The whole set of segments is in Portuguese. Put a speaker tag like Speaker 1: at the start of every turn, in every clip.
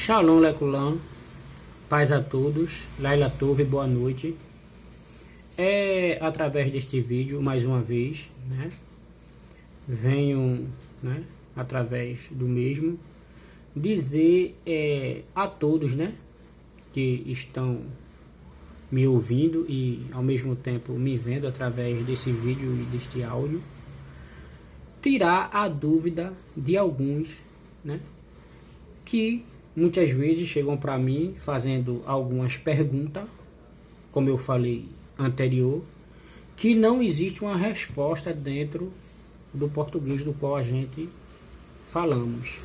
Speaker 1: Shalom Leculam, paz a todos, Laila Tove, boa noite. Através deste vídeo, mais uma vez, venho, através do mesmo, dizer a todos, que estão me ouvindo e ao mesmo tempo me vendo através desse vídeo e deste áudio, tirar a dúvida de alguns, que muitas vezes chegam para mim fazendo algumas perguntas, como eu falei anterior, que não existe uma resposta dentro do português do qual a gente falamos.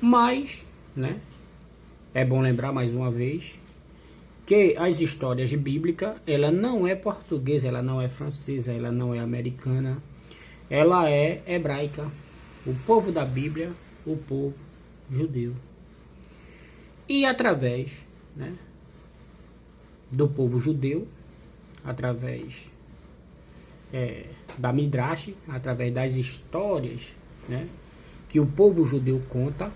Speaker 1: Mas, é bom lembrar mais uma vez que as histórias bíblicas, ela não é portuguesa, ela não é francesa, ela não é americana, ela é hebraica. O povo da Bíblia, o povo judeu. E através do povo judeu, através da Midrash, através das histórias que o povo judeu conta,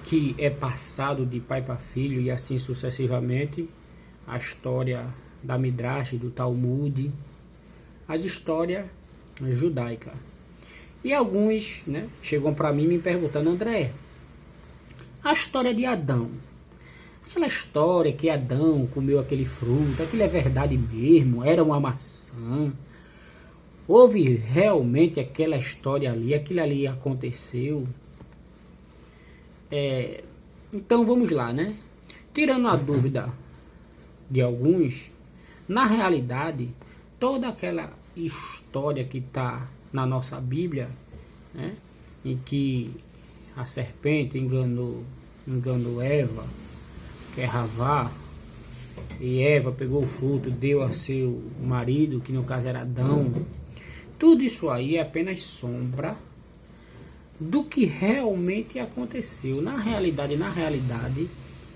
Speaker 1: que é passado de pai para filho e assim sucessivamente, a história da Midrash, do Talmud, as histórias judaicas. E alguns chegam para mim me perguntando: André, a história de Adão, aquela história que Adão comeu aquele fruto, aquilo é verdade mesmo? Era uma maçã? Houve realmente aquela história ali? Aquilo ali aconteceu? Então vamos lá, Tirando a dúvida de alguns, na realidade, toda aquela história que está na nossa Bíblia, em que a serpente enganou Eva, que é Havá, e Eva pegou o fruto, deu a seu marido, que no caso era Adão. Tudo isso aí é apenas sombra do que realmente aconteceu. Na realidade,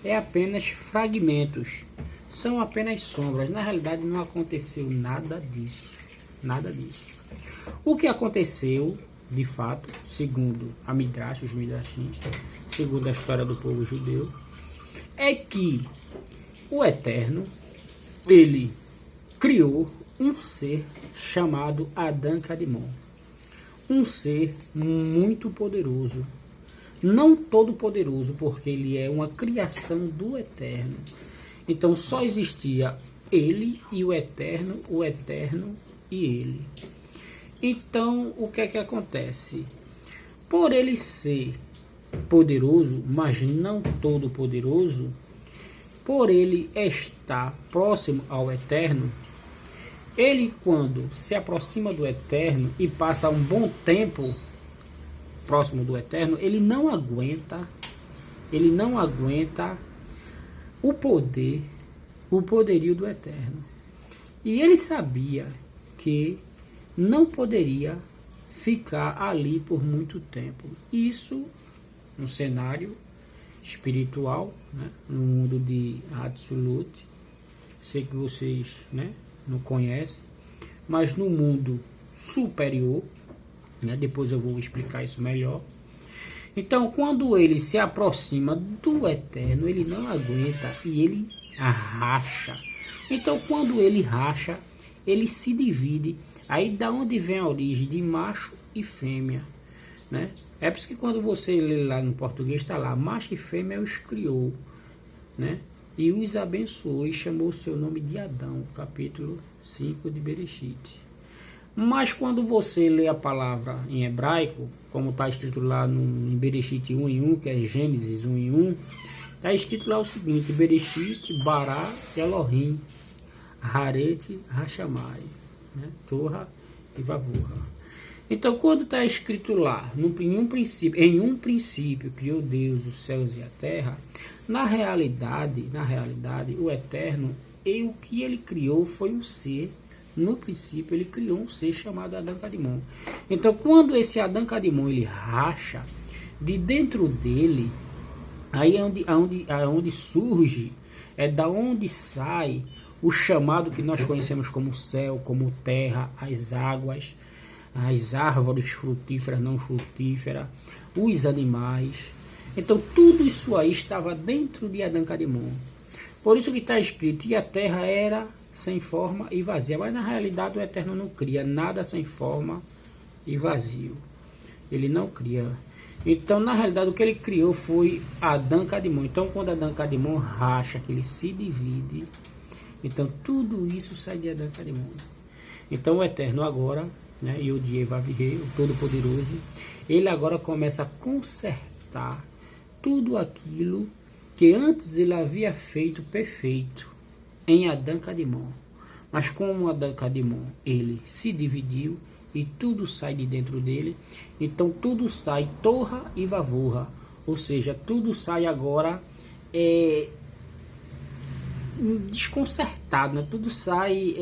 Speaker 1: é apenas fragmentos. São apenas sombras. Na realidade, não aconteceu nada disso. Nada disso. O que aconteceu, de fato, segundo a Midrash, os Midrashins, segundo a história do povo judeu, é que o Eterno, ele criou um ser chamado Adão Kadmon. Um ser muito poderoso. Não todo poderoso, porque ele é uma criação do Eterno. Então só existia ele e o Eterno e ele. Então o que é que acontece? Por ele ser poderoso, mas não todo poderoso, por ele estar próximo ao Eterno, ele, quando se aproxima do Eterno e passa um bom tempo próximo do Eterno, ele não aguenta o poderio do Eterno. E ele sabia que não poderia ficar ali por muito tempo. Isso no cenário espiritual, no mundo de Absolute. Sei que vocês não conhecem, mas no mundo superior, depois eu vou explicar isso melhor. Então, quando ele se aproxima do Eterno, ele não aguenta e ele racha. Então, quando ele racha, ele se divide. Aí da onde vem a origem de macho e fêmea, É por isso que quando você lê lá no português, está lá, macho e fêmea os criou, E os abençoou e chamou o seu nome de Adão, capítulo 5 de Bereshit. Mas quando você lê a palavra em hebraico, como está escrito lá em Bereshit 1 em 1, que é Gênesis 1 em 1, está escrito lá o seguinte: Bereshit, Bará, Elohim, Haret, Hashamai, Torra e Vavurra. Então, quando está escrito lá, em um princípio criou Deus os céus e a terra, na realidade, o Eterno, o que ele criou foi um ser. No princípio, ele criou um ser chamado Adão Kadmon. Então, quando esse Adão Kadmon ele racha, de dentro dele, aí é onde surge, é da onde sai o chamado que nós conhecemos como céu, como terra, as águas, as árvores frutíferas, não frutíferas, os animais, Então tudo isso aí estava dentro de Adão Kadmon. Por isso que está escrito, e a terra era sem forma e vazia. Mas na realidade o Eterno não cria nada sem forma e vazio. Ele não cria. Então na realidade o que ele criou foi Adão Kadmon. Então quando Adão Kadmon racha, que ele se divide, então tudo isso sai de Adão Kadmon. Então o Eterno agora, né, e o Yevavirê, o Todo-Poderoso, ele agora começa a consertar tudo aquilo que antes ele havia feito perfeito em Adão Kadmon. Mas como Adão Kadmon, ele se dividiu e tudo sai de dentro dele, então tudo sai torra e vavorra, ou seja, tudo sai agora desconcertado, né? Tudo sai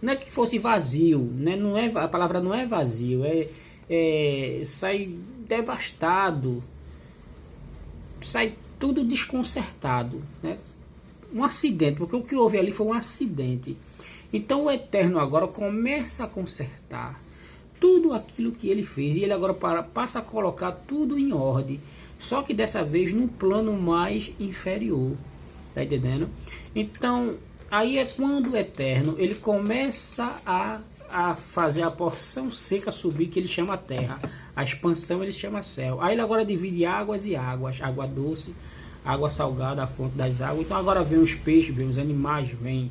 Speaker 1: não é que fosse vazio, né? Não é, a palavra não é vazio, sai devastado, sai tudo desconcertado, né? Um acidente, porque o que houve ali foi um acidente. Então o Eterno agora começa a consertar tudo aquilo que ele fez, e ele agora passa a colocar tudo em ordem, só que dessa vez num plano mais inferior, tá entendendo? Então aí é quando o Eterno ele começa a fazer a porção seca subir, que ele chama terra, a expansão ele chama céu. Aí ele agora divide águas e águas, água doce, água salgada, a fonte das águas. Então agora vem os peixes, vem os animais, vem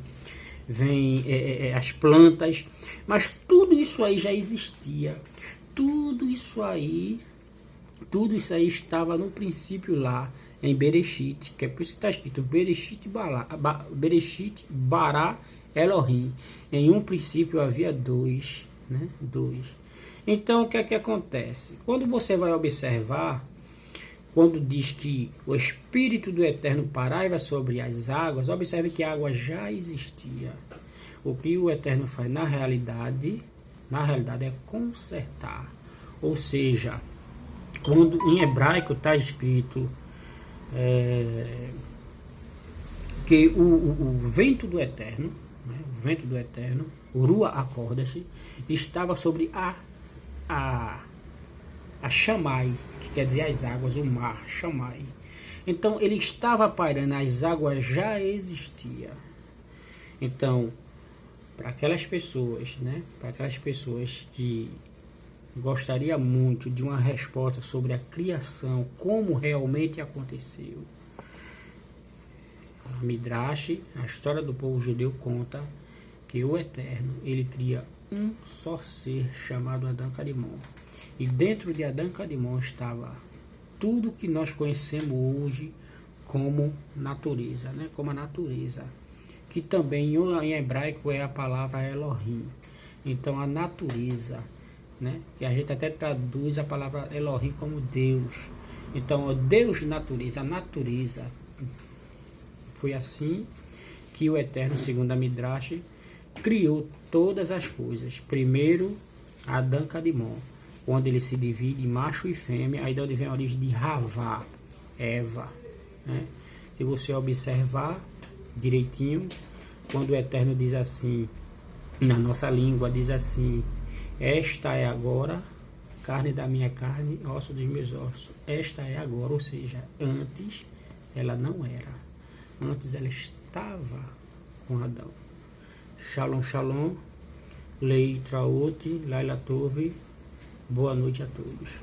Speaker 1: as plantas, mas tudo isso aí já existia, tudo isso aí estava no princípio lá em Bereshit, que é por isso que está escrito Bereshit bara Elohim. Em um princípio havia dois, né? Dois. Então o que é que acontece? Quando você vai observar, quando diz que o Espírito do Eterno pairava sobre as águas, observe que a água já existia. O que o Eterno faz na realidade é consertar. Ou seja, quando em hebraico está escrito que o vento do Eterno, né, o vento do Eterno, o Rua acorda-se, estava sobre a Chamai, quer dizer as águas, o mar, Chamai. Então ele estava pairando, as águas já existiam. Então, para aquelas pessoas, né, para aquelas pessoas que gostaria muito de uma resposta sobre a criação, como realmente aconteceu, a Midrash, a história do povo judeu conta que o Eterno, ele cria um só ser chamado Adão Kadmon. E dentro de Adão Kadmon estava tudo que nós conhecemos hoje como natureza, né? Como a natureza, que também em hebraico é a palavra Elohim. Então a natureza, né? Que a gente até traduz a palavra Elohim como Deus. Então o Deus de natureza, a natureza. Foi assim que o Eterno, segundo a Midrash, criou todas as coisas. Primeiro Adão Kadmon, quando ele se divide em macho e fêmea, aí de onde vem a origem de Havá, Eva, né? Se você observar direitinho, quando o Eterno diz assim, na nossa língua diz assim, esta é agora carne da minha carne, osso dos meus ossos. Esta é agora, ou seja, antes ela não era. Antes ela estava com Adão. Shalom, shalom, Lei Traot, Laila Tove. Boa noite a todos.